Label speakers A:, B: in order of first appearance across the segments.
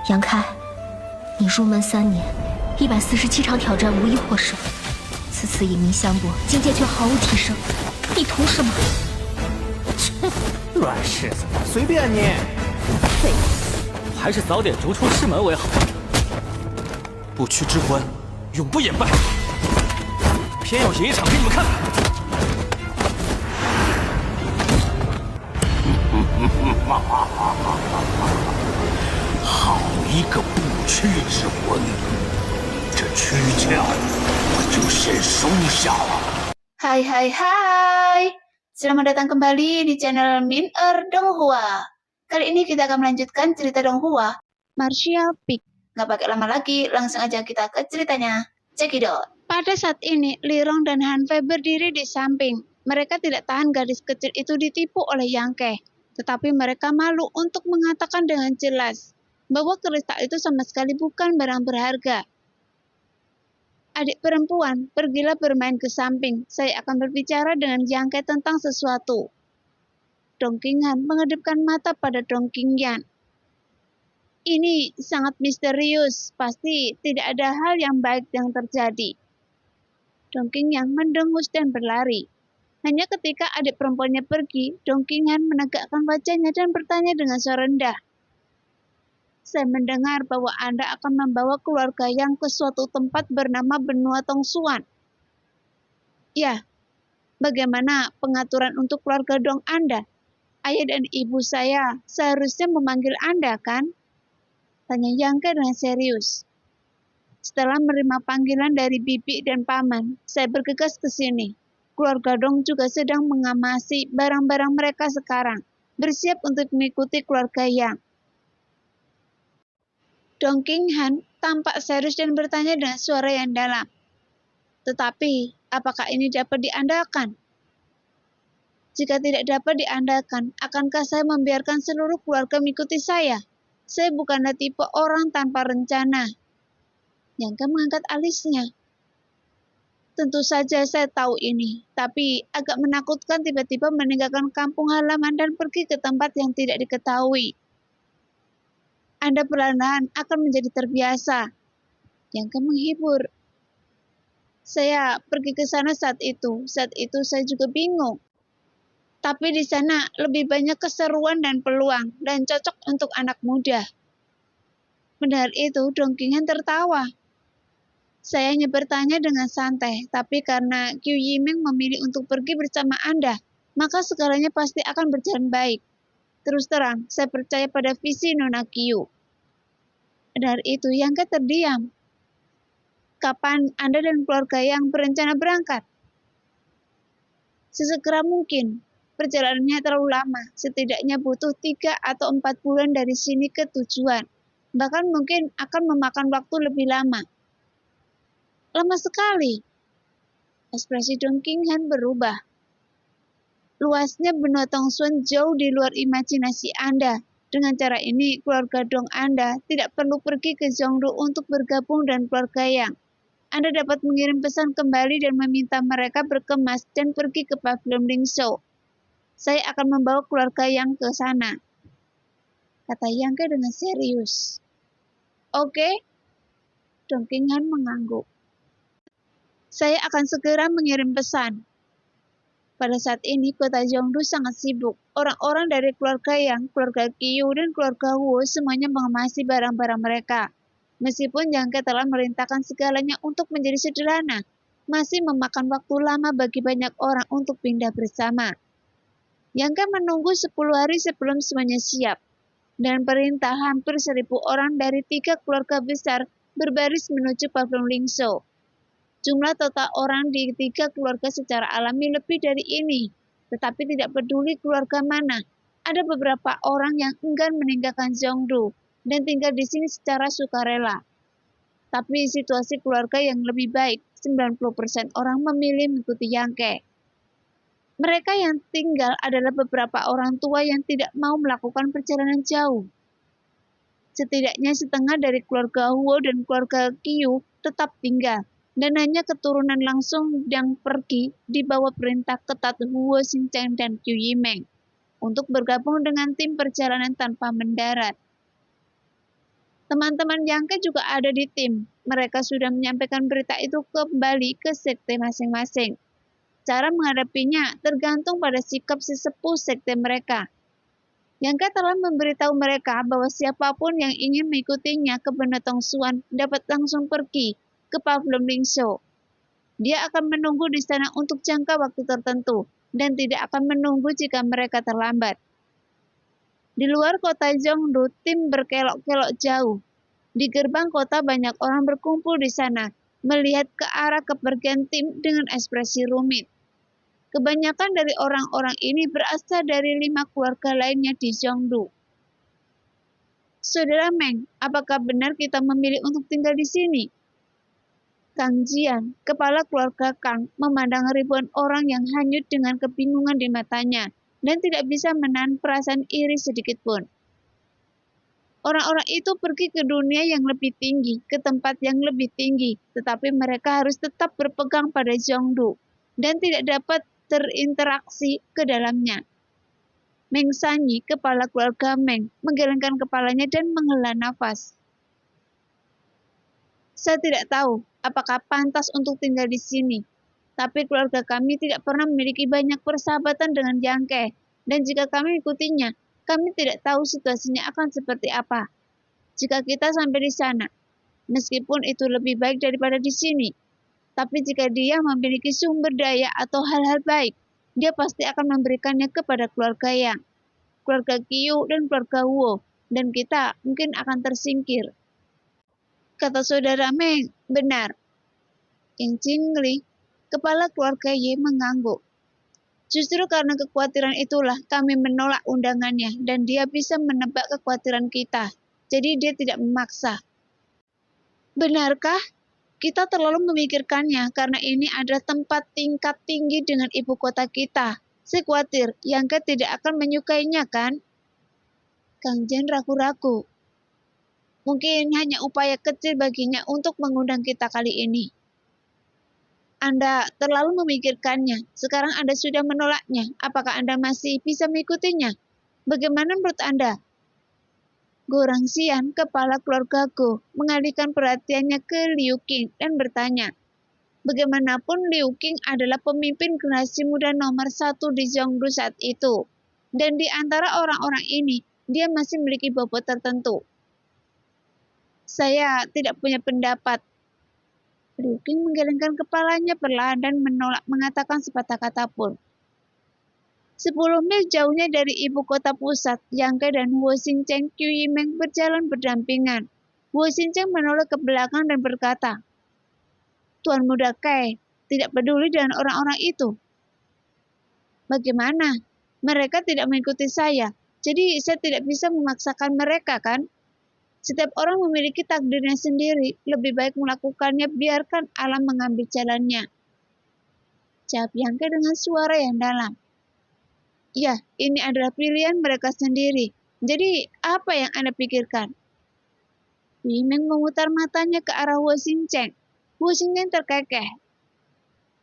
A: 杨开，你入门3年，147场挑战无一获胜，此次引名相搏，境界却毫无提升，你图什么？
B: 切，软柿子，随便你。
A: 废物，
C: 还是早点逐出师门为好。
D: 不屈之关，永不言败。
C: 偏要演一场给你们看。
E: 好一个不屈之魂！这躯壳我就先收下了。
F: Hai, selamat datang kembali di channel Min Donghua. Kali ini kita akan melanjutkan cerita Donghua, Martial Peak. Nggak pakai lama lagi, langsung aja kita ke ceritanya. Cekidot.
G: Pada saat ini, Lirong dan Hanfei berdiri di samping. Mereka tidak tahan gadis kecil itu ditipu oleh Yang Ke, tetapi mereka malu untuk mengatakan dengan jelas bahwa kristal itu sama sekali bukan barang berharga. Adik perempuan, pergilah bermain ke samping. Saya akan berbicara dengan Yang Ke tentang sesuatu. Dong Qinghan mengedipkan mata pada Dong Qingyan. Ini sangat misterius. Pasti tidak ada hal yang baik yang terjadi. Dong Qingyan mendengus dan berlari. Hanya ketika adik perempuannya pergi, Dong Qinghan menegakkan wajahnya dan bertanya dengan suara rendah. Saya mendengar bahwa Anda akan membawa keluarga Yang ke suatu tempat bernama Benua Tongsuan. Ya, bagaimana pengaturan untuk keluarga Dong Anda? Ayah dan ibu saya seharusnya memanggil Anda, kan? Tanya Yang Ke dengan serius. Setelah menerima panggilan dari bibi dan paman, saya bergegas ke sini. Keluarga Dong juga sedang mengamasi barang-barang mereka sekarang, bersiap untuk mengikuti keluarga Yang. Dong Qinghan tampak serius dan bertanya dengan suara yang dalam. Tetapi, apakah ini dapat diandalkan? Jika tidak dapat diandalkan, akankah saya membiarkan seluruh keluarga mengikuti saya? Saya bukanlah tipe orang tanpa rencana. Yang Ke mengangkat alisnya. Tentu saja saya tahu ini, tapi agak menakutkan tiba-tiba meninggalkan kampung halaman dan pergi ke tempat yang tidak diketahui. Anda perlahan-lahan akan menjadi terbiasa. Yang Ke menghibur. Saya pergi ke sana saat itu saya juga bingung. Tapi di sana lebih banyak keseruan dan peluang dan cocok untuk anak muda. Mendengar itu, Dong Qinghan tertawa. Saya hanya bertanya dengan santai, tapi karena Qiu Yimeng memilih untuk pergi bersama Anda, maka segalanya pasti akan berjalan baik. Terus terang, saya percaya pada visi Nona Qiu. Mendengar itu, Yang Ke terdiam. Kapan Anda dan keluarga Yang berencana berangkat? Sesegera mungkin. Perjalanannya terlalu lama, setidaknya butuh 3 atau 4 bulan dari sini ke tujuan. Bahkan mungkin akan memakan waktu lebih lama. Lama sekali. Ekspresi Dong Qinghan berubah. Luasnya benua Tongsuan jauh di luar imajinasi Anda. Dengan cara ini, keluarga Dong Anda tidak perlu pergi ke Zhongdu untuk bergabung dengan keluarga Yang. Anda dapat mengirim pesan kembali dan meminta mereka berkemas dan pergi ke pavilion Lingzhou. Saya akan membawa keluarga Yang ke sana, kata Yang Ke dengan serius. Oke, Dong Qinghan mengangguk. Saya akan segera mengirim pesan. Pada saat ini, kota Zhongdu sangat sibuk. Orang-orang dari keluarga Yang, keluarga Qiu, dan keluarga Wu semuanya mengemasi barang-barang mereka. Meskipun Yang Ke telah merintahkan segalanya untuk menjadi sederhana, masih memakan waktu lama bagi banyak orang untuk pindah bersama. Yang Ke menunggu 10 hari sebelum semuanya siap, dan perintah hampir 1.000 orang dari 3 keluarga besar berbaris menuju pavilion Lingzhou. Jumlah total orang di 3 keluarga secara alami lebih dari ini, tetapi tidak peduli keluarga mana. Ada beberapa orang yang enggan meninggalkan Zhongdu dan tinggal di sini secara sukarela. Tapi situasi keluarga yang lebih baik, 90% orang memilih mengikuti Yang Ke. Mereka yang tinggal adalah beberapa orang tua yang tidak mau melakukan perjalanan jauh. Setidaknya setengah dari keluarga Huo dan keluarga Qiu tetap tinggal, dan hanya keturunan langsung yang pergi di bawah perintah ketat Huo Xingcheng dan Qiu Yimeng untuk bergabung dengan tim perjalanan tanpa mendarat. Teman-teman Yang Ke juga ada di tim. Mereka sudah menyampaikan berita itu kembali ke sekte masing-masing. Cara menghadapinya tergantung pada sikap sesepuh sekte mereka. Yang Ke telah memberitahu mereka bahwa siapapun yang ingin mengikutinya ke Benetong Suan dapat langsung pergi ke Pavlov Lingso. Dia akan menunggu di sana untuk jangka waktu tertentu dan tidak akan menunggu jika mereka terlambat. Di luar kota Zhongdu, tim berkelok-kelok jauh. Di gerbang kota banyak orang berkumpul di sana, melihat ke arah kepergian tim dengan ekspresi rumit. Kebanyakan dari orang-orang ini berasal dari 5 keluarga lainnya di Zhongdu. Saudara Meng, apakah benar kita memilih untuk tinggal di sini? Kang Jian, kepala keluarga Kang, memandang ribuan orang yang hanyut dengan kebingungan di matanya dan tidak bisa menahan perasaan iri sedikit pun. Orang-orang itu pergi ke dunia yang lebih tinggi, ke tempat yang lebih tinggi, tetapi mereka harus tetap berpegang pada Zhongdu dan tidak dapat terinteraksi ke dalamnya. Meng Sanyi, kepala keluarga Meng, menggelengkan kepalanya dan menghela nafas. Saya tidak tahu apakah pantas untuk tinggal di sini. Tapi keluarga kami tidak pernah memiliki banyak persahabatan dengan Yang Ke, dan jika kami ikutinya, kami tidak tahu situasinya akan seperti apa. Jika kita sampai di sana, meskipun itu lebih baik daripada di sini, tapi jika dia memiliki sumber daya atau hal-hal baik, dia pasti akan memberikannya kepada keluarga Yang, keluarga Qiu, dan keluarga Wu, dan kita mungkin akan tersingkir. Kata saudara Meng, benar. Yang Jingli, kepala keluarga Ye, mengangguk. Justru karena kekhawatiran itulah kami menolak undangannya dan dia bisa menebak kekhawatiran kita. Jadi dia tidak memaksa. Benarkah? Kita terlalu memikirkannya karena ini adalah tempat tingkat tinggi dengan ibu kota kita. Saya khawatir Yang Ke tidak akan menyukainya, kan? Kang Jian ragu-ragu. Mungkin hanya upaya kecil baginya untuk mengundang kita kali ini. Anda terlalu memikirkannya. Sekarang Anda sudah menolaknya. Apakah Anda masih bisa mengikutinya? Bagaimana menurut Anda? Go Rangxian, kepala keluarga Go, mengalihkan perhatiannya ke Liu Qing dan bertanya. Bagaimanapun Liu Qing adalah pemimpin generasi muda nomor 1 di Zhongdu saat itu. Dan di antara orang-orang ini, dia masih memiliki bobot tertentu. Saya tidak punya pendapat. Liu Qing menggelengkan kepalanya perlahan dan menolak mengatakan sepatah kata pun. 10 mil jauhnya dari ibu kota pusat, Yang Ke dan Huo Xingcheng Qiu Yimeng berjalan berdampingan. Huo Xingcheng menoleh ke belakang dan berkata, Tuan Muda Kai tidak peduli dengan orang-orang itu. Bagaimana? Mereka tidak mengikuti saya, jadi saya tidak bisa memaksakan mereka, kan? Setiap orang memiliki takdirnya sendiri, lebih baik melakukannya biarkan alam mengambil jalannya. Jawab Yang Ke dengan suara yang dalam. Ya, ini adalah pilihan mereka sendiri. Jadi, apa yang Anda pikirkan? Yimeng memutar matanya ke arah Huo Xingcheng. Huo Xingcheng terkekeh.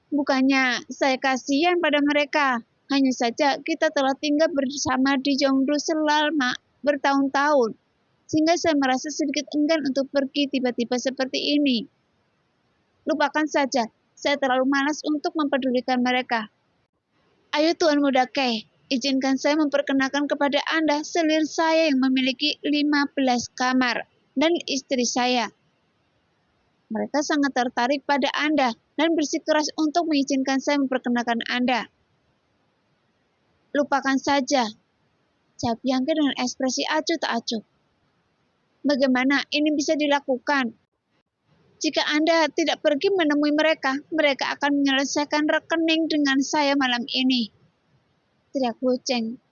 G: Bukannya saya kasihan pada mereka. Hanya saja kita telah tinggal bersama di Zhongdu selama bertahun-tahun. Sehingga saya merasa sedikit enggan untuk pergi tiba-tiba seperti ini. Lupakan saja, saya terlalu malas untuk mempedulikan mereka. Ayo Tuan Muda Kei, izinkan saya memperkenalkan kepada Anda selir saya yang memiliki 15 kamar dan istri saya. Mereka sangat tertarik pada Anda dan bersikeras untuk mengizinkan saya memperkenalkan Anda. Lupakan saja, jawab Yang Ke dengan ekspresi acuh tak acuh. Bagaimana ini bisa dilakukan? Jika Anda tidak pergi menemui mereka, mereka akan menyelesaikan rekening dengan saya malam ini. Teriak Wu Cheng.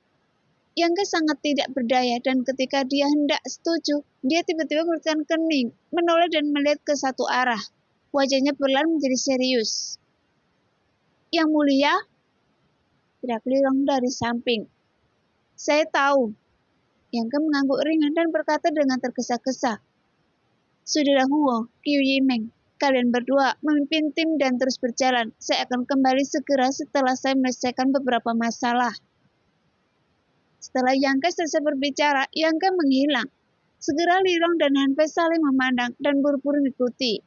G: Yang Ke sangat tidak berdaya dan ketika dia hendak setuju, dia tiba-tiba bertekan kening, menoleh dan melihat ke satu arah. Wajahnya perlahan menjadi serius. Yang mulia, teriak Lirong dari samping. Saya tahu. Yang Ke mengangguk ringan dan berkata dengan tergesa-gesa. Saudara Huo, Qiu Yimeng, kalian berdua memimpin tim dan terus berjalan. Saya akan kembali segera setelah saya menyelesaikan beberapa masalah. Setelah Yang Ke selesai berbicara, Yang Ke menghilang. Segera Li Rong dan Han Pei saling memandang dan buru-buru mengikuti.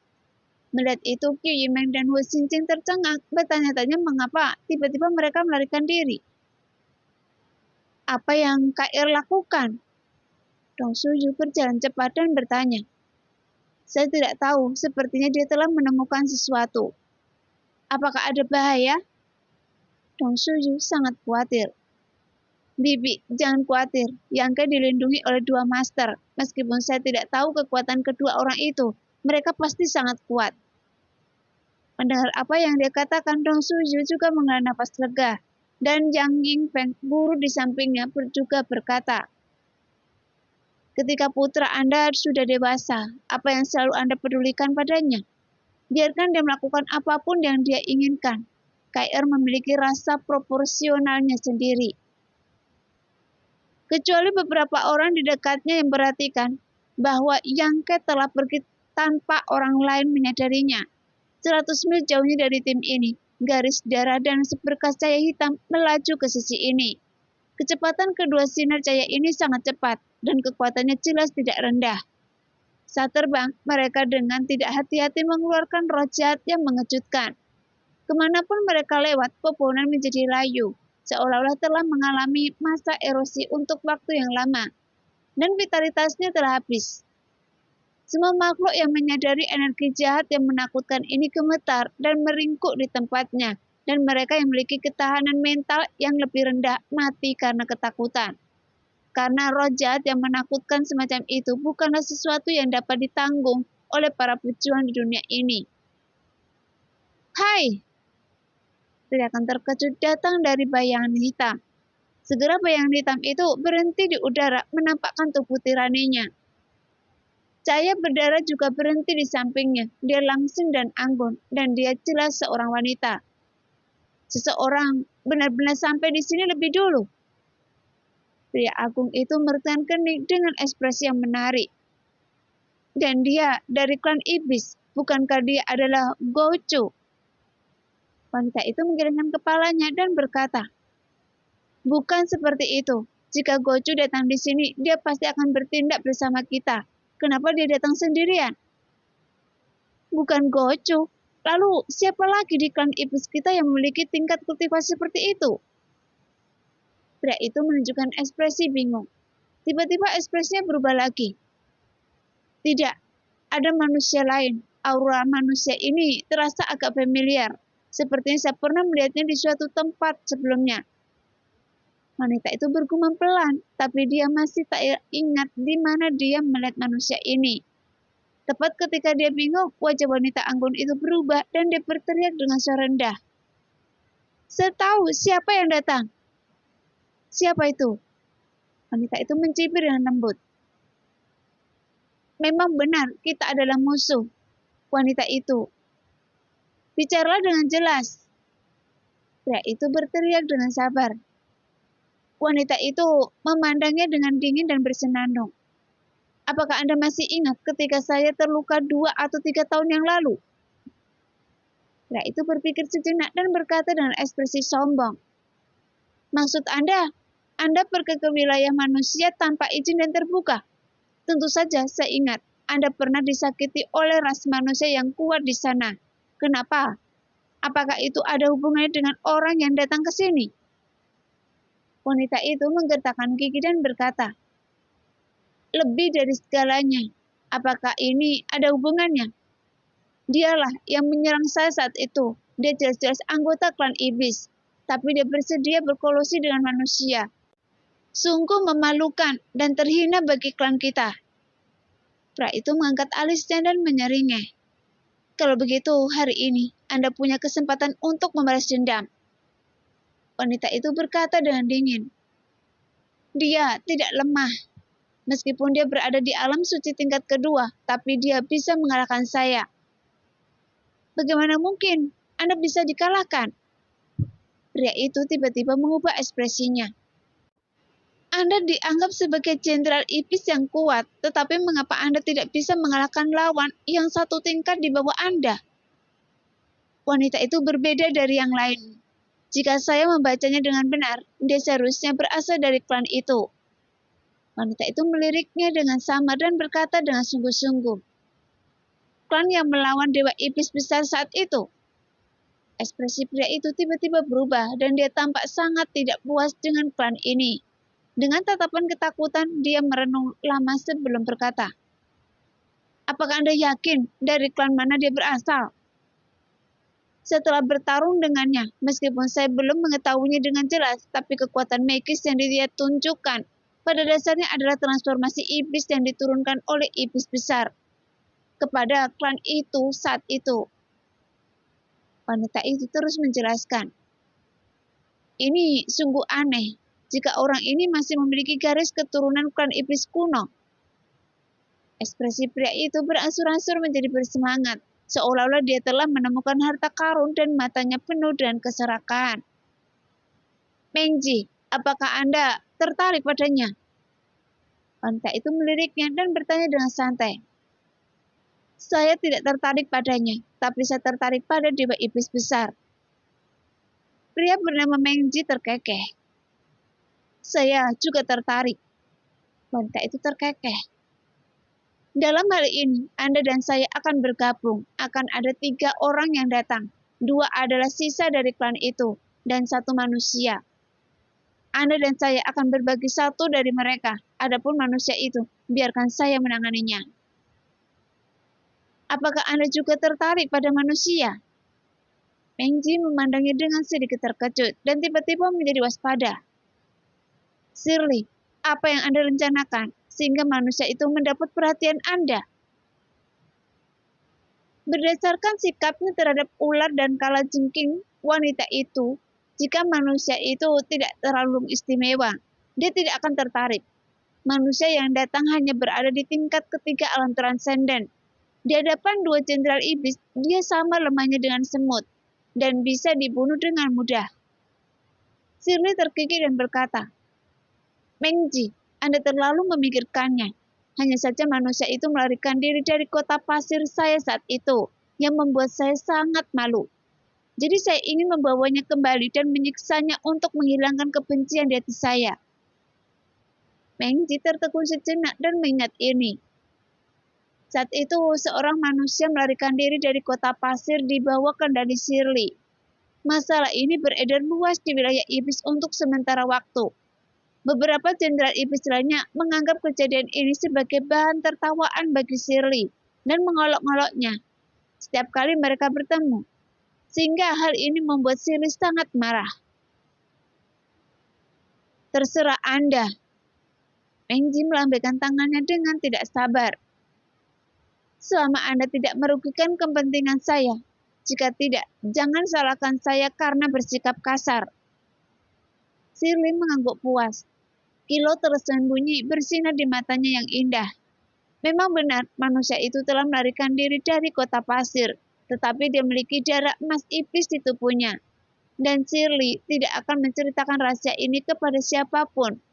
G: Melihat itu, Qiu Yimeng dan Wu Xingjing tercengang, bertanya-tanya mengapa tiba-tiba mereka melarikan diri. Apa yang KR lakukan? Dong Suyu berjalan cepat dan bertanya. Saya tidak tahu, sepertinya dia telah menemukan sesuatu. Apakah ada bahaya? Dong Suyu sangat khawatir. Bibi, jangan khawatir. Yang Ke dilindungi oleh 2 master. Meskipun saya tidak tahu kekuatan kedua orang itu, mereka pasti sangat kuat. Mendengar apa yang dia katakan, Dong Suyu juga menghela napas lega. Dan Yang Yingfeng, guru di sampingnya, juga berkata, ketika putra Anda sudah dewasa, apa yang selalu Anda pedulikan padanya? Biarkan dia melakukan apapun yang dia inginkan. KR memiliki rasa proporsionalnya sendiri. Kecuali beberapa orang di dekatnya yang perhatikan bahwa Yang Ke telah pergi tanpa orang lain menyadarinya. 100 mil jauhnya dari tim ini, garis darah dan seberkas cahaya hitam melaju ke sisi ini. Kecepatan kedua sinar cahaya ini sangat cepat dan kekuatannya jelas tidak rendah. Saat terbang, mereka dengan tidak hati-hati mengeluarkan roh jahat yang mengejutkan. Kemanapun mereka lewat, pepohonan menjadi layu, seolah-olah telah mengalami masa erosi untuk waktu yang lama, dan vitalitasnya telah habis. Semua makhluk yang menyadari energi jahat yang menakutkan ini gemetar dan meringkuk di tempatnya, dan mereka yang memiliki ketahanan mental yang lebih rendah mati karena ketakutan. Karena roh jahat yang menakutkan semacam itu bukanlah sesuatu yang dapat ditanggung oleh para pejuang di dunia ini. Hai! Teriakan terkejut datang dari bayangan hitam. Segera bayangan hitam itu berhenti di udara menampakkan tubuh tiraninya. Cahaya berdarah juga berhenti di sampingnya. Dia langsing dan anggun, dan dia jelas seorang wanita. Seseorang benar-benar sampai di sini lebih dulu. Pria agung itu merentangkan kening dengan ekspresi yang menarik. Dan dia dari klan iblis, bukankah dia adalah Gochu? Wanita itu menggelengkan kepalanya dan berkata, bukan seperti itu. Jika Gochu datang di sini, dia pasti akan bertindak bersama kita. Kenapa dia datang sendirian? Bukan Gochu. Lalu siapa lagi di klan iblis kita yang memiliki tingkat kultivasi seperti itu? Pria itu menunjukkan ekspresi bingung. Tiba-tiba ekspresinya berubah lagi. Tidak, ada manusia lain. Aura manusia ini terasa agak familiar. Sepertinya saya pernah melihatnya di suatu tempat sebelumnya. Wanita itu bergumam pelan, tapi dia masih tak ingat di mana dia melihat manusia ini. Tepat ketika dia bingung, wajah wanita anggun itu berubah dan dia berteriak dengan suara rendah. Saya tahu siapa yang datang. Siapa itu? Wanita itu mencibir dengan lembut. Memang benar, kita adalah musuh. Wanita itu. Bicaralah dengan jelas. Pria itu berteriak dengan sabar. Wanita itu memandangnya dengan dingin dan bersenandung. Apakah Anda masih ingat ketika saya terluka 2 atau 3 tahun yang lalu? Pria itu berpikir sejenak dan berkata dengan ekspresi sombong. Maksud Anda pergi ke wilayah manusia tanpa izin dan terbuka. Tentu saja saya ingat, Anda pernah disakiti oleh ras manusia yang kuat di sana. Kenapa? Apakah itu ada hubungannya dengan orang yang datang ke sini? Wanita itu menggertakkan gigi dan berkata, lebih dari segalanya, apakah ini ada hubungannya? Dialah yang menyerang saya saat itu. Dia jelas-jelas anggota klan iblis, tapi dia bersedia berkolusi dengan manusia. Sungguh memalukan dan terhina bagi klan kita. Pria itu mengangkat alisnya dan menyeringai. Kalau begitu, hari ini Anda punya kesempatan untuk membalas dendam. Wanita itu berkata dengan dingin. Dia tidak lemah. Meskipun dia berada di alam suci tingkat kedua, tapi dia bisa mengalahkan saya. Bagaimana mungkin Anda bisa dikalahkan? Pria itu tiba-tiba mengubah ekspresinya. Anda dianggap sebagai jenderal iblis yang kuat, tetapi mengapa Anda tidak bisa mengalahkan lawan yang satu tingkat di bawah Anda? Wanita itu berbeda dari yang lain. Jika saya membacanya dengan benar, dia seharusnya berasal dari klan itu. Wanita itu meliriknya dengan samar dan berkata dengan sungguh-sungguh, "Klan yang melawan Dewa Iblis besar saat itu." Ekspresi pria itu tiba-tiba berubah dan dia tampak sangat tidak puas dengan klan ini. Dengan tatapan ketakutan, dia merenung lama sebelum berkata, "Apakah Anda yakin dari klan mana dia berasal?" Setelah bertarung dengannya, meskipun saya belum mengetahuinya dengan jelas, tapi kekuatan magis yang dia tunjukkan pada dasarnya adalah transformasi iblis yang diturunkan oleh iblis besar kepada klan itu saat itu. Wanita itu terus menjelaskan, "Ini sungguh aneh jika orang ini masih memiliki garis keturunan klan iblis kuno." Ekspresi pria itu berangsur-angsur menjadi bersemangat, seolah-olah dia telah menemukan harta karun dan matanya penuh dengan keserakahan. "Mengji, apakah Anda tertarik padanya?" Wanita itu meliriknya dan bertanya dengan santai. "Saya tidak tertarik padanya, tapi saya tertarik pada Dewa Iblis besar." Pria bernama Mengji terkekeh. "Saya juga tertarik." Wanita itu terkekeh. "Dalam hal ini, Anda dan saya akan bergabung. Akan ada 3 orang yang datang. 2 adalah sisa dari klan itu, dan 1 manusia. Anda dan saya akan berbagi 1 dari mereka. Adapun manusia itu, biarkan saya menanganinya." "Apakah Anda juga tertarik pada manusia?" Mengji memandangnya dengan sedikit terkejut dan tiba-tiba menjadi waspada. "Shirley, apa yang Anda rencanakan sehingga manusia itu mendapat perhatian Anda?" Berdasarkan sikapnya terhadap ular dan kalajengking wanita itu, jika manusia itu tidak terlalu istimewa, dia tidak akan tertarik. Manusia yang datang hanya berada di tingkat ketiga alam transenden. Di hadapan 2 jenderal iblis, dia sama lemahnya dengan semut dan bisa dibunuh dengan mudah. Shirley terkikik dan berkata, "Mengji, Anda terlalu memikirkannya. Hanya saja manusia itu melarikan diri dari kota pasir saya saat itu, yang membuat saya sangat malu. Jadi saya ingin membawanya kembali dan menyiksanya untuk menghilangkan kebencian di hati saya." Mengji tertegun sejenak dan mengingat ini. Saat itu, seorang manusia melarikan diri dari kota pasir di bawah kendali Shirley. Masalah ini beredar luas di wilayah iblis untuk sementara waktu. Beberapa jenderal iblis lainnya menganggap kejadian ini sebagai bahan tertawaan bagi Shirley dan mengolok-oloknya setiap kali mereka bertemu, sehingga hal ini membuat Shirley sangat marah. "Terserah Anda." Mengji melambaikan tangannya dengan tidak sabar. "Selama Anda tidak merugikan kepentingan saya, jika tidak, jangan salahkan saya karena bersikap kasar." Shirley mengangguk puas. Kilau tersembunyi bersinar di matanya yang indah. Memang benar, manusia itu telah melarikan diri dari kota pasir, tetapi dia memiliki darah emas iblis di tubuhnya. Dan Shirley tidak akan menceritakan rahasia ini kepada siapapun.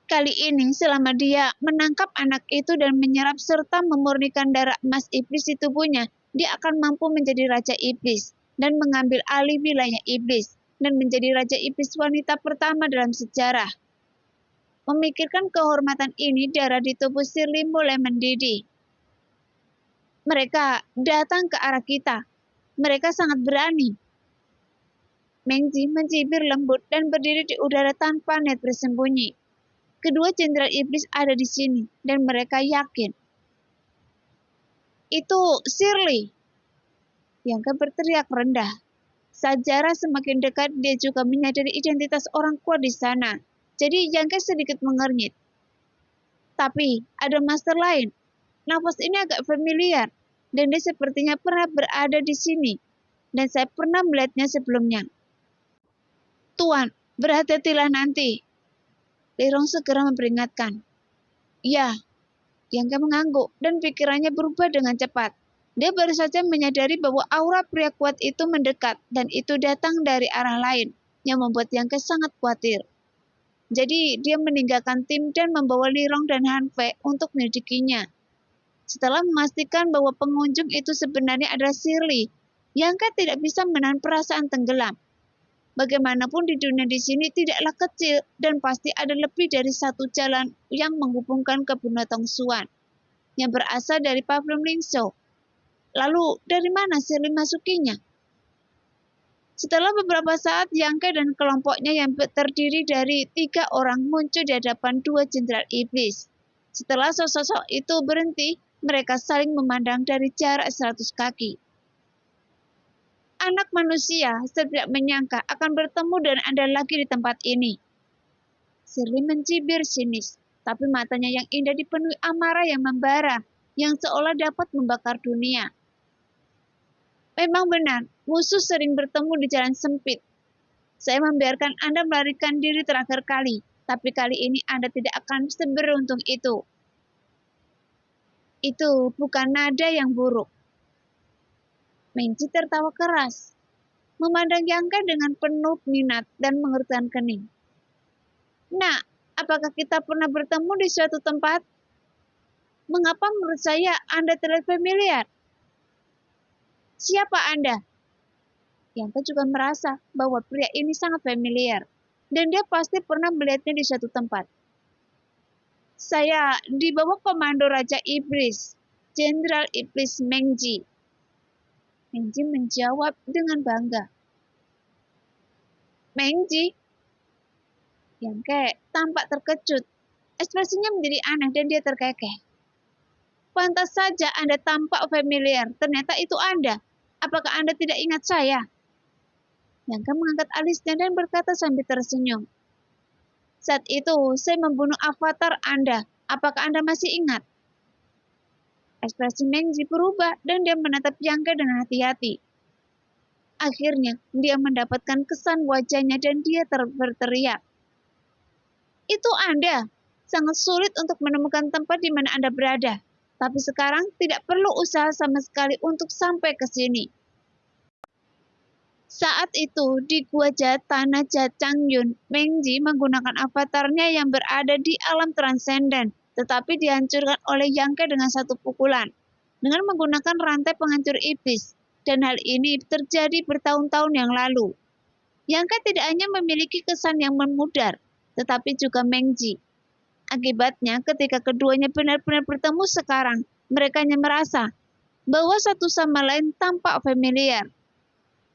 G: Kali ini, selama dia menangkap anak itu dan menyerap serta memurnikan darah emas iblis di tubuhnya, dia akan mampu menjadi Raja Iblis dan mengambil alih wilayah iblis dan menjadi Raja Iblis wanita pertama dalam sejarah. Memikirkan kehormatan ini, darah di tubuh Shirley mulai mendidih. "Mereka datang ke arah kita. Mereka sangat berani." Mengji mencibir lembut dan berdiri di udara tanpa niat bersembunyi. Kedua jenderal iblis ada di sini, dan mereka yakin. "Itu Shirley!" Bianca berteriak rendah. Saat jarak semakin dekat, dia juga menyadari identitas orang kuat di sana. Jadi Bianca sedikit mengernyit. "Tapi ada master lain. Nafas ini agak familiar, dan dia sepertinya pernah berada di sini, dan saya pernah melihatnya sebelumnya." "Tuan, berhati-hatilah nanti." Lirong segera memperingatkan. "Ya." Bianca mengangguk dan pikirannya berubah dengan cepat. Dia baru saja menyadari bahwa aura pria kuat itu mendekat dan itu datang dari arah lain yang membuat Bianca sangat khawatir. Jadi dia meninggalkan tim dan membawa Lirong dan Han Fei untuk menyelidikinya. Setelah memastikan bahwa pengunjung itu sebenarnya adalah Shirley, Bianca tidak bisa menahan perasaan tenggelam. Bagaimanapun di dunia di sini tidaklah kecil dan pasti ada lebih dari satu jalan yang menghubungkan ke Bunda Tongsuan yang berasal dari Pavlum Lingzhou. Lalu dari mana Shirley masukinya? Setelah beberapa saat, Yang Ke dan kelompoknya yang terdiri dari 3 orang muncul di hadapan 2 jenderal iblis. Setelah sosok itu berhenti, mereka saling memandang dari jarak 100 kaki. Anak manusia, saya tidak menyangka akan bertemu dengan Anda lagi di tempat ini. Shirley mencibir sinis, tapi matanya yang indah dipenuhi amarah yang membara, yang seolah dapat membakar dunia. Memang benar, musuh sering bertemu di jalan sempit. Saya membiarkan Anda melarikan diri terakhir kali, tapi kali ini Anda tidak akan seberuntung itu. Itu bukan nada yang buruk. Mengji tertawa keras, memandang Yang Ke dengan penuh minat dan mengerutkan kening. Nah, apakah kita pernah bertemu di suatu tempat? Mengapa menurut saya Anda terlihat familiar? Siapa Anda? Yang Ke juga merasa bahwa pria ini sangat familiar, dan dia pasti pernah melihatnya di suatu tempat. Saya di bawah komando Raja Iblis, Jenderal Iblis Mengji. Mengji menjawab dengan bangga. Mengji? Yang Ke tampak terkejut. Ekspresinya menjadi aneh dan dia terkekeh. Pantas saja Anda tampak familiar, ternyata itu Anda. Apakah Anda tidak ingat saya? Yang Ke mengangkat alisnya dan berkata sambil tersenyum. Saat itu, saya membunuh avatar Anda. Apakah Anda masih ingat? Ekspresi Mengji berubah dan dia menatap Yang Ke dengan hati-hati. Akhirnya, dia mendapatkan kesan wajahnya dan dia berteriak. Itu Anda. Sangat sulit untuk menemukan tempat di mana Anda berada. Tapi sekarang tidak perlu usaha sama sekali untuk sampai ke sini. Saat itu, di Gua Tanah Changyun, Mengji menggunakan avatarnya yang berada di alam transenden, tetapi dihancurkan oleh Yang Ke dengan satu pukulan, dengan menggunakan rantai penghancur iblis, dan hal ini terjadi bertahun-tahun yang lalu. Yang Ke tidak hanya memiliki kesan yang memudar, tetapi juga Mengji. Akibatnya, ketika keduanya benar-benar bertemu sekarang, mereka hanya merasa bahwa satu sama lain tampak familiar.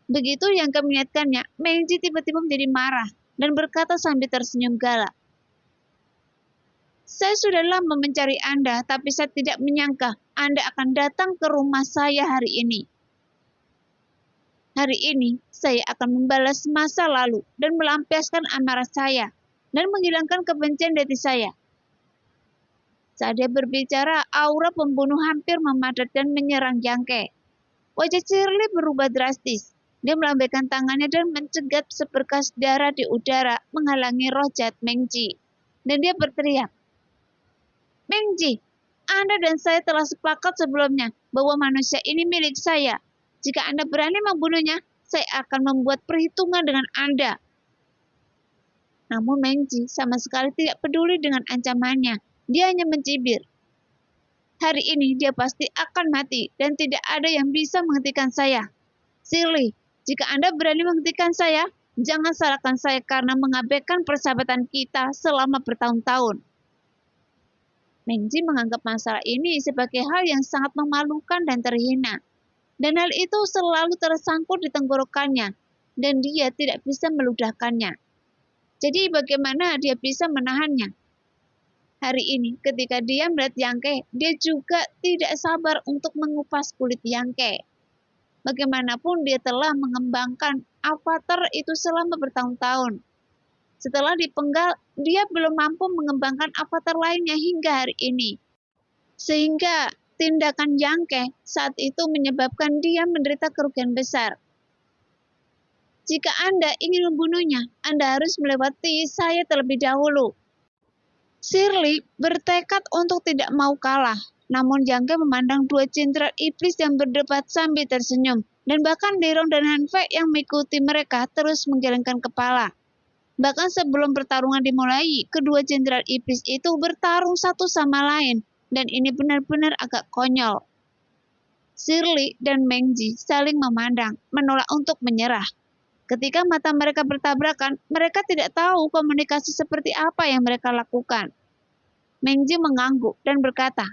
G: Begitu Yang Ke mengingatkannya, Mengji tiba-tiba menjadi marah dan berkata sambil tersenyum galak. Saya sudah lama mencari Anda, tapi saya tidak menyangka Anda akan datang ke rumah saya hari ini. Hari ini, saya akan membalas masa lalu dan melampiaskan amarah saya dan menghilangkan kebencian dari saya. Saat dia berbicara, aura pembunuh hampir memadat dan menyerang Yang Ke. Wajah Shirley berubah drastis. Dia melambaikan tangannya dan mencegat seberkas darah di udara menghalangi roh jahat Mengji. Dan dia berteriak, Mengji, Anda dan saya telah sepakat sebelumnya bahwa manusia ini milik saya. Jika Anda berani membunuhnya, saya akan membuat perhitungan dengan Anda. Namun Mengji sama sekali tidak peduli dengan ancamannya. Dia hanya mencibir. Hari ini dia pasti akan mati dan tidak ada yang bisa menghentikan saya. Shirley, jika Anda berani menghentikan saya, jangan salahkan saya karena mengabaikan persahabatan kita selama bertahun-tahun. Mengji menganggap masalah ini sebagai hal yang sangat memalukan dan terhina. Dan hal itu selalu tersangkut di tenggorokannya, dan dia tidak bisa meludahkannya. Jadi bagaimana dia bisa menahannya? Hari ini ketika dia melihat Yang Ke, dia juga tidak sabar untuk mengupas kulit Yang Ke. Bagaimanapun dia telah mengembangkan avatar itu selama bertahun-tahun. Setelah dipenggal, dia belum mampu mengembangkan avatar lainnya hingga hari ini. Sehingga tindakan Yang Ke saat itu menyebabkan dia menderita kerugian besar. Jika Anda ingin membunuhnya, Anda harus melewati saya terlebih dahulu. Shirley bertekad untuk tidak mau kalah. Namun Yang Ke memandang 2 jenderal iblis yang berdebat sambil tersenyum. Dan bahkan Derong dan Han Fei yang mengikuti mereka terus menggelengkan kepala. Bahkan sebelum pertarungan dimulai, kedua jenderal iblis itu bertarung satu sama lain. Dan ini benar-benar agak konyol. Shirley dan Mengji saling memandang, menolak untuk menyerah. Ketika mata mereka bertabrakan, mereka tidak tahu komunikasi seperti apa yang mereka lakukan. Mengji mengangguk dan berkata,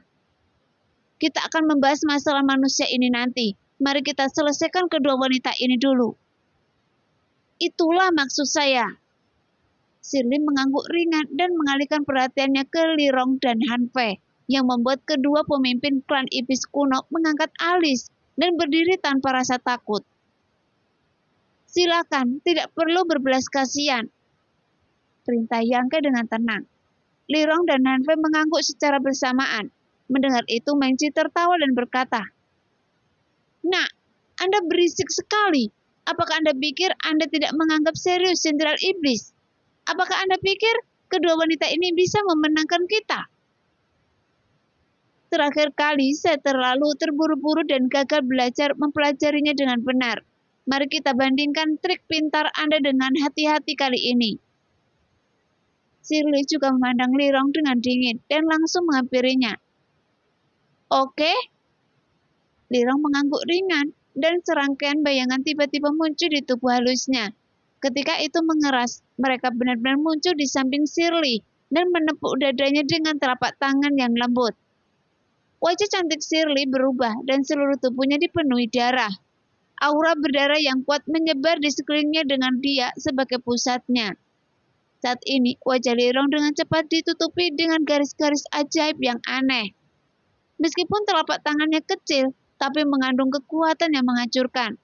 G: "Kita akan membahas masalah manusia ini nanti. Mari kita selesaikan kedua wanita ini dulu." "Itulah maksud saya." Shirley mengangguk ringan dan mengalihkan perhatiannya ke Li Rong dan Han Fei, yang membuat kedua pemimpin klan iblis kuno mengangkat alis dan berdiri tanpa rasa takut. "Silakan, tidak perlu berbelas kasihan," perintah Yang Ke dengan tenang. Li Rong dan Han Fei mengangguk secara bersamaan. Mendengar itu, Mengji tertawa dan berkata, "Nak, Anda berisik sekali. Apakah Anda pikir Anda tidak menganggap serius Jenderal Iblis? Apakah Anda pikir kedua wanita ini bisa memenangkan kita? Terakhir kali saya terlalu terburu-buru dan gagal belajar mempelajarinya dengan benar. Mari kita bandingkan trik pintar Anda dengan hati-hati kali ini." Shirley juga memandang Li Rong dengan dingin dan langsung menghampirinya. "Oke?" Li Rong mengangguk ringan dan serangkaian bayangan tiba-tiba muncul di tubuh halusnya. Ketika itu mengeras, mereka benar-benar muncul di samping Shirley dan menepuk dadanya dengan telapak tangan yang lembut. Wajah cantik Shirley berubah dan seluruh tubuhnya dipenuhi darah. Aura berdarah yang kuat menyebar di sekelilingnya dengan dia sebagai pusatnya. Saat ini, wajah Li Rong dengan cepat ditutupi dengan garis-garis ajaib yang aneh. Meskipun telapak tangannya kecil, tapi mengandung kekuatan yang menghancurkan.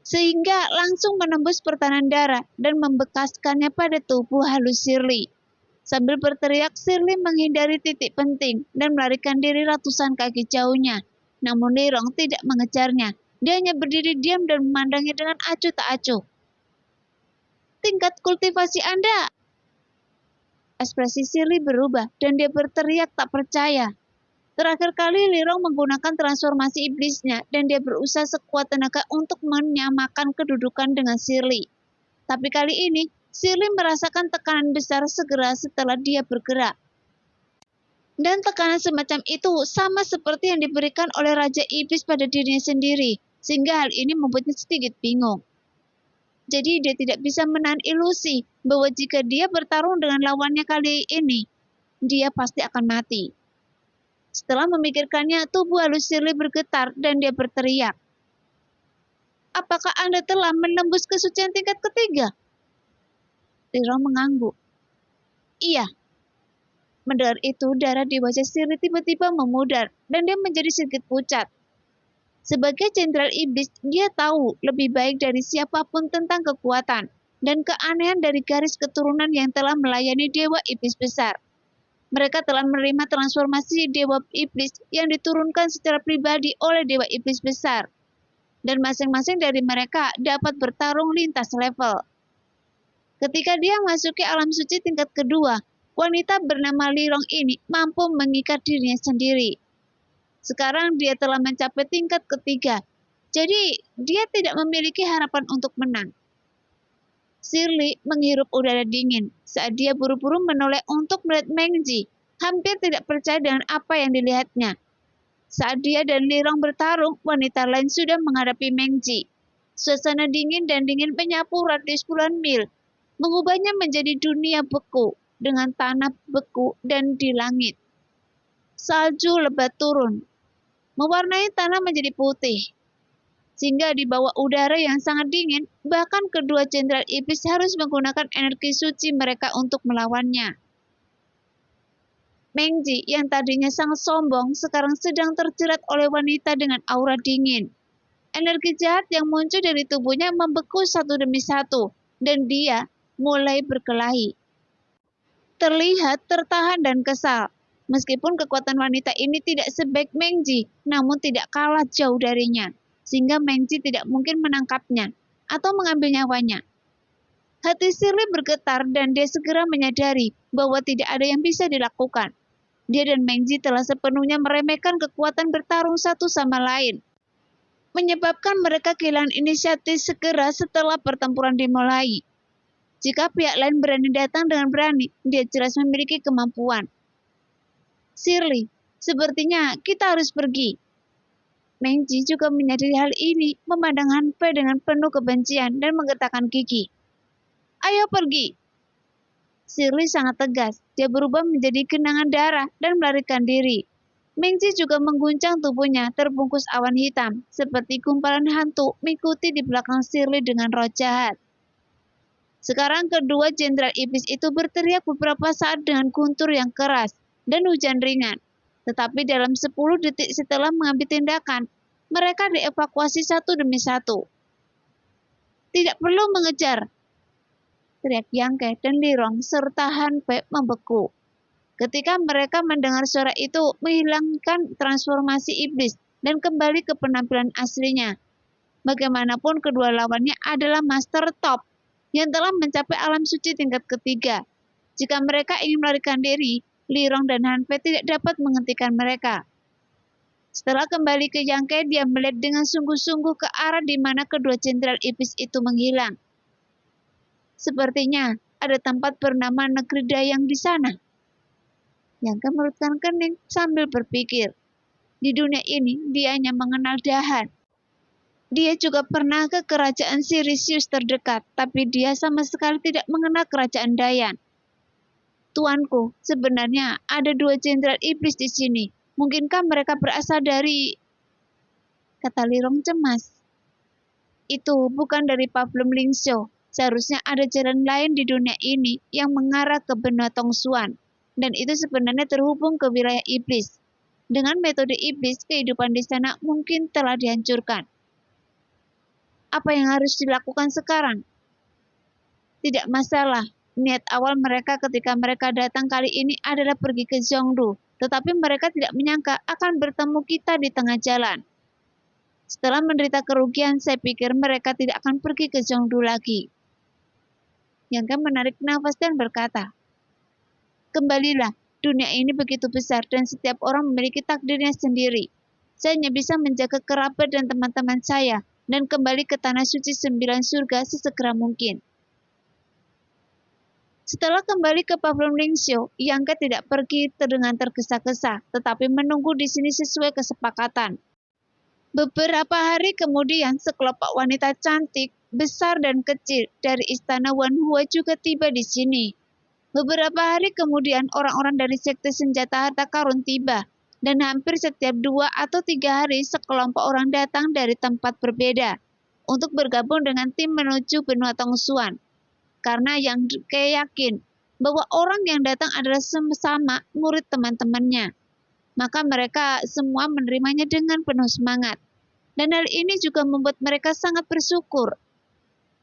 G: Sehingga langsung menembus pertahanan darah dan membekaskannya pada tubuh halus Shirley. Sambil berteriak, Shirley menghindari titik penting dan melarikan diri ratusan kaki jauhnya. Namun Li Rong tidak mengejarnya. Dia hanya berdiri diam dan memandangnya dengan acuh tak acuh. "Tingkat kultivasi Anda." Ekspresi Shirley berubah dan dia berteriak tak percaya. Terakhir kali Li Rong menggunakan transformasi iblisnya dan dia berusaha sekuat tenaga untuk menyamakan kedudukan dengan Shirley. Tapi kali ini, Shirley merasakan tekanan besar segera setelah dia bergerak. Dan tekanan semacam itu sama seperti yang diberikan oleh Raja Iblis pada dirinya sendiri, sehingga hal ini membuatnya sedikit bingung. Jadi dia tidak bisa menahan ilusi bahwa jika dia bertarung dengan lawannya kali ini, dia pasti akan mati. Setelah memikirkannya, tubuh halus Shirley bergetar dan dia berteriak, "Apakah Anda telah menembus kesucian tingkat ketiga?" Li Rong mengangguk. "Iya." Mendengar itu, darah di wajah Shirley tiba-tiba memudar dan dia menjadi sedikit pucat. Sebagai jenderal iblis, dia tahu lebih baik dari siapapun tentang kekuatan dan keanehan dari garis keturunan yang telah melayani Dewa Iblis Besar. Mereka telah menerima transformasi Dewa Iblis yang diturunkan secara pribadi oleh Dewa Iblis Besar. Dan masing-masing dari mereka dapat bertarung lintas level. Ketika dia memasuki alam suci tingkat kedua, wanita bernama Li Rong ini mampu mengikat dirinya sendiri. Sekarang dia telah mencapai tingkat ketiga, jadi dia tidak memiliki harapan untuk menang. Shirley menghirup udara dingin saat dia buru-buru menoleh untuk melihat Mengji, hampir tidak percaya dengan apa yang dilihatnya. Saat dia dan Li Rong bertarung, wanita lain sudah menghadapi Mengji. Suasana dingin dan dingin menyapu radius puluhan mil, mengubahnya menjadi dunia beku dengan tanah beku dan di langit. Salju lebat turun, mewarnai tanah menjadi putih. Sehingga di bawah udara yang sangat dingin, bahkan kedua jenderal iblis harus menggunakan energi suci mereka untuk melawannya. Mengji yang tadinya sangat sombong, sekarang sedang terjerat oleh wanita dengan aura dingin. Energi jahat yang muncul dari tubuhnya membeku satu demi satu, dan dia mulai berkelahi. Terlihat tertahan dan kesal. Meskipun kekuatan wanita ini tidak sebaik Mengji, namun tidak kalah jauh darinya, sehingga Mengji tidak mungkin menangkapnya atau mengambil nyawanya. Hati Shirley bergetar dan dia segera menyadari bahwa tidak ada yang bisa dilakukan. Dia dan Mengji telah sepenuhnya meremehkan kekuatan bertarung satu sama lain, menyebabkan mereka kehilangan inisiatif segera setelah pertempuran dimulai. Jika pihak lain berani datang dengan berani, dia jelas memiliki kemampuan. "Shirley, sepertinya kita harus pergi." Mengji juga menyadari hal ini, memandang Han Fei dengan penuh kebencian dan menggetakkan gigi. Ayo pergi! Shirley sangat tegas, dia berubah menjadi genangan darah dan melarikan diri. Mengji juga mengguncang tubuhnya terbungkus awan hitam, seperti gumpalan hantu mengikuti di belakang Shirley dengan roh jahat. Sekarang kedua jenderal iblis itu berteriak beberapa saat dengan guntur yang keras dan hujan ringan. Tetapi dalam 10 detik setelah mengambil tindakan, mereka dievakuasi satu demi satu. Tidak perlu mengejar, teriak Yang Ke dan Lirong serta Han Fei membeku. Ketika mereka mendengar suara itu menghilangkan transformasi iblis dan kembali ke penampilan aslinya. Bagaimanapun kedua lawannya adalah Master Top yang telah mencapai alam suci tingkat ketiga. Jika mereka ingin melarikan diri, Lirong dan Han Fei tidak dapat menghentikan mereka. Setelah kembali ke Yang Ke, dia melihat dengan sungguh-sungguh ke arah di mana kedua jenderal iblis itu menghilang. Sepertinya ada tempat bernama Negeri Dayang di sana. Yang Ke melututkan kening sambil berpikir. Di dunia ini, dia hanya mengenal Dahan. Dia juga pernah ke kerajaan Sirisius terdekat, tapi dia sama sekali tidak mengenal kerajaan Dayan. Tuanku, sebenarnya ada 2 jenderal iblis di sini. Mungkinkah mereka berasal dari... Kata Lirong cemas. Itu bukan dari Pavlum Lingxiu. Seharusnya ada jalan lain di dunia ini yang mengarah ke benua Tongsuan. Dan itu sebenarnya terhubung ke wilayah iblis. Dengan metode iblis, kehidupan di sana mungkin telah dihancurkan. Apa yang harus dilakukan sekarang? Tidak masalah. Niat awal mereka ketika mereka datang kali ini adalah pergi ke Zhongdu. Tetapi mereka tidak menyangka akan bertemu kita di tengah jalan. Setelah menderita kerugian, saya pikir mereka tidak akan pergi ke Zhongdu lagi. Yang Ke menarik nafas dan berkata, kembalilah, dunia ini begitu besar dan setiap orang memiliki takdirnya sendiri. Saya hanya bisa menjaga kerabat dan teman-teman saya dan kembali ke tanah suci 9 surga sesegera mungkin. Setelah kembali ke Pavlum Lingxiu, Yang Ke tidak pergi dengan tergesa-gesa, tetapi menunggu di sini sesuai kesepakatan. Beberapa hari kemudian, sekelompok wanita cantik, besar dan kecil dari istana Wanhua juga tiba di sini. Beberapa hari kemudian, orang-orang dari sekte senjata harta karun tiba, dan hampir setiap 2 atau 3 hari sekelompok orang datang dari tempat berbeda untuk bergabung dengan tim menuju benua Tongsuan. Karena Yang Ke yakin bahwa orang yang datang adalah sama murid teman-temannya, maka mereka semua menerimanya dengan penuh semangat. Dan hal ini juga membuat mereka sangat bersyukur.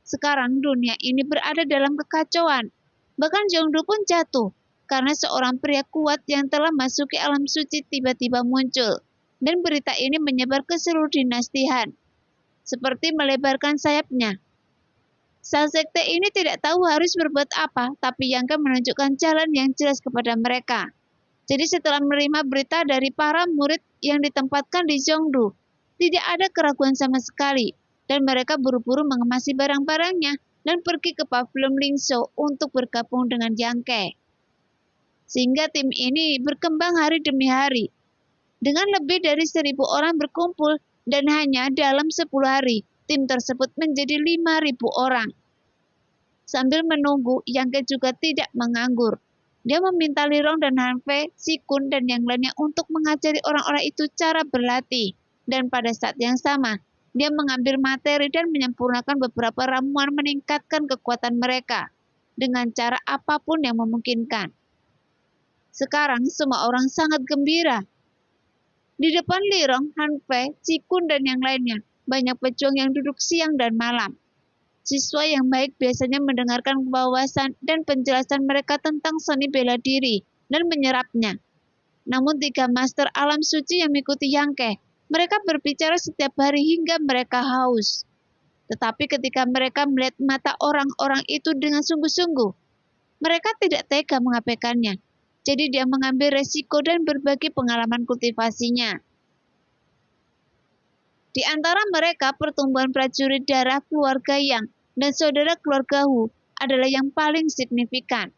G: Sekarang dunia ini berada dalam kekacauan. Bahkan Zhongdu pun jatuh, karena seorang pria kuat yang telah masuki alam suci tiba-tiba muncul. Dan berita ini menyebar ke seluruh dinasti Han. Seperti melebarkan sayapnya. Sang sekte ini tidak tahu harus berbuat apa, tapi Yang Ke menunjukkan jalan yang jelas kepada mereka. Jadi setelah menerima berita dari para murid yang ditempatkan di Zhongdu, tidak ada keraguan sama sekali, dan mereka buru-buru mengemasi barang-barangnya dan pergi ke Pavlum Lingxiu untuk bergabung dengan Yang Ke. Sehingga tim ini berkembang hari demi hari. Dengan lebih dari 1.000 orang berkumpul, dan hanya dalam 10 hari, tim tersebut menjadi 5.000 orang. Sambil menunggu, Yang Ke juga tidak menganggur. Dia meminta Lirong dan Han Fei, Si Kun, dan yang lainnya untuk mengajari orang-orang itu cara berlatih. Dan pada saat yang sama, dia mengambil materi dan menyempurnakan beberapa ramuan meningkatkan kekuatan mereka dengan cara apapun yang memungkinkan. Sekarang semua orang sangat gembira. Di depan Lirong, Han Fei, Si Kun, dan yang lainnya, banyak pejuang yang duduk siang dan malam. Siswa yang baik biasanya mendengarkan wawasan dan penjelasan mereka tentang seni bela diri dan menyerapnya. Namun 3 master alam suci yang mengikuti Yang Ke, mereka berbicara setiap hari hingga mereka haus. Tetapi ketika mereka melihat mata orang-orang itu dengan sungguh-sungguh, mereka tidak tega mengabaikannya. Jadi dia mengambil resiko dan berbagi pengalaman kultivasinya. Di antara mereka, pertumbuhan prajurit darah keluarga Yang dan saudara keluarga Hu adalah yang paling signifikan.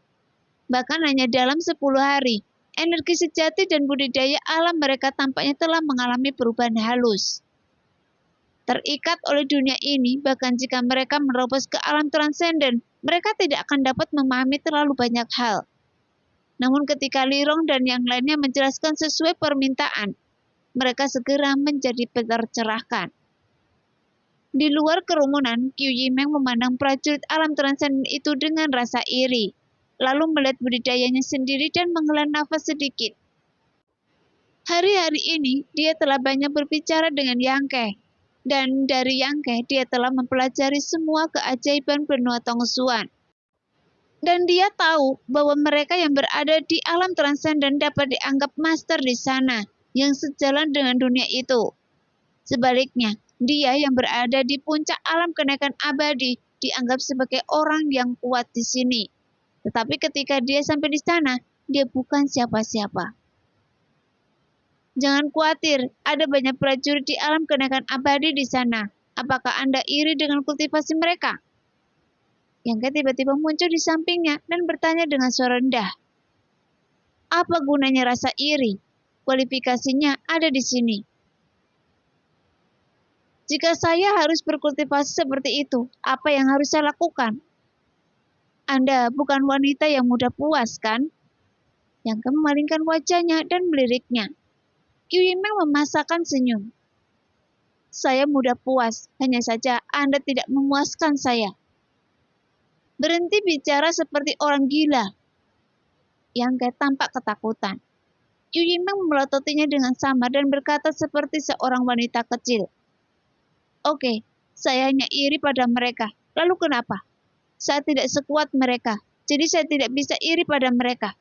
G: Bahkan hanya dalam 10 hari, energi sejati dan budidaya alam mereka tampaknya telah mengalami perubahan halus. terikat oleh dunia ini, bahkan jika mereka menerobos ke alam transenden, mereka tidak akan dapat memahami terlalu banyak hal. Namun ketika Lirong dan yang lainnya menjelaskan sesuai permintaan, mereka segera menjadi tercerahkan. Di luar kerumunan, Qiu Yimeng memandang prajurit alam transenden itu dengan rasa iri, lalu melihat budidayanya sendiri dan menghela nafas sedikit. Hari-hari ini, dia telah banyak berbicara dengan Yang Ke, dan dari Yang Ke, dia telah mempelajari semua keajaiban benua Tongsuan. Dan dia tahu bahwa mereka yang berada di alam transenden dapat dianggap master di sana, yang sejalan dengan dunia itu. Sebaliknya, dia yang berada di puncak alam kenaikan abadi dianggap sebagai orang yang kuat di sini. Tetapi ketika dia sampai di sana, dia bukan siapa-siapa. Jangan khawatir, ada banyak prajurit di alam kenaikan abadi di sana. Apakah Anda iri dengan kultivasi mereka? Yang Ke tiba-tiba muncul di sampingnya dan bertanya dengan suara rendah. Apa gunanya rasa iri? Kualifikasinya ada di sini. Jika saya harus berkultivasi seperti itu, apa yang harus saya lakukan? Anda bukan wanita yang mudah puas, kan? Yang Ke memalingkan wajahnya dan meliriknya. Qiu Yimeng memasakkan senyum. Saya mudah puas, hanya saja Anda tidak memuaskan saya. Berhenti bicara seperti orang gila. Yang Ke tampak ketakutan. Qiu Yimeng memelototinya dengan samar dan berkata seperti seorang wanita kecil. Oke, saya hanya iri pada mereka. Lalu kenapa? Saya tidak sekuat mereka, jadi saya tidak bisa iri pada mereka.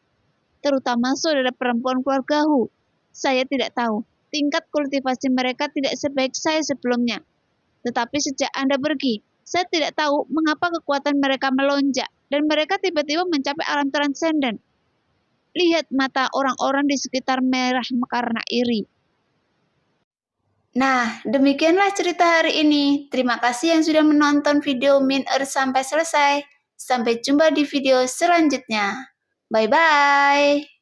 G: Terutama saudara perempuan keluarga Hu. Saya tidak tahu, tingkat kultivasi mereka tidak sebaik saya sebelumnya. Tetapi sejak Anda pergi, saya tidak tahu mengapa kekuatan mereka melonjak dan mereka tiba-tiba mencapai alam transenden. Lihat mata orang-orang di sekitar merah karena iri.
F: Nah, demikianlah cerita hari ini. Terima kasih yang sudah menonton video Min sampai selesai. Sampai jumpa di video selanjutnya. Bye-bye.